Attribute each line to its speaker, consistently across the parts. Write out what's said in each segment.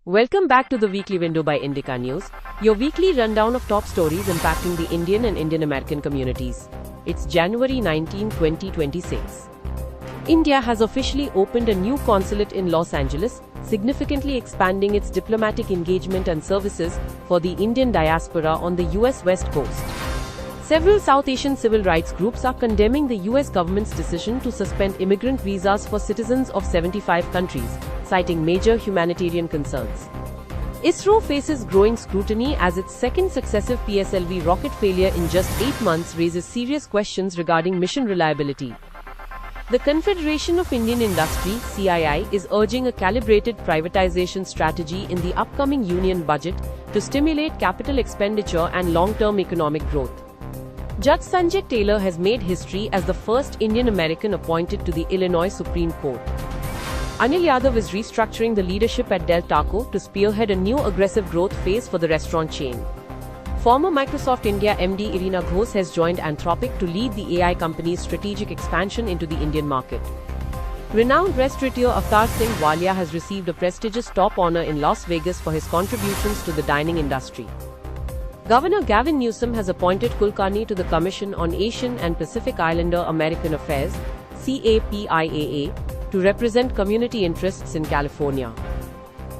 Speaker 1: Welcome back to the Weekly Window by Indica News, your weekly rundown of top stories impacting the Indian and Indian American communities. It's January 19, 2026. India has officially opened a new consulate in Los Angeles, significantly expanding its diplomatic engagement and services for the Indian diaspora on the US West Coast. Several South Asian civil rights groups are condemning the US government's decision to suspend immigrant visas for citizens of 75 countries, citing major humanitarian concerns. ISRO faces growing scrutiny as its second successive PSLV rocket failure in just 8 months raises serious questions regarding mission reliability. The Confederation of Indian Industry (CII) is urging a calibrated privatization strategy in the upcoming union budget to stimulate capital expenditure and long-term economic growth. Judge Sanjay Taylor has made history as the first Indian American appointed to the Illinois Supreme Court. Anil Yadav is restructuring the leadership at Del Taco to spearhead a new aggressive growth phase for the restaurant chain. Former Microsoft India MD Irina Ghosh has joined Anthropic to lead the AI company's strategic expansion into the Indian market. Renowned restaurateur Avtar Singh Walia has received a prestigious top honor in Las Vegas for his contributions to the dining industry. Governor Gavin Newsom has appointed Kulkarni to the Commission on Asian and Pacific Islander American Affairs (CAPIAA) to represent community interests in California.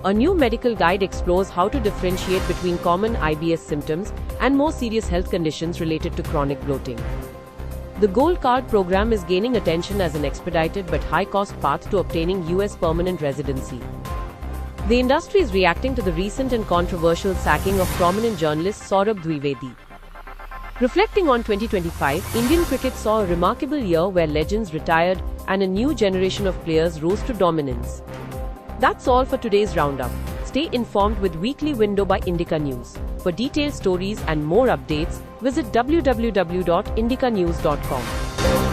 Speaker 1: A new medical guide explores how to differentiate between common IBS symptoms and more serious health conditions related to chronic bloating. The Gold Card program is gaining attention as an expedited but high-cost path to obtaining US permanent residency. The industry is reacting to the recent and controversial sacking of prominent journalist Saurabh Dwivedi. Reflecting on 2025, Indian cricket saw a remarkable year where legends retired and a new generation of players rose to dominance. That's all for today's roundup. Stay informed with Weekly Window by Indica News. For detailed stories and more updates, visit www.indicanews.com.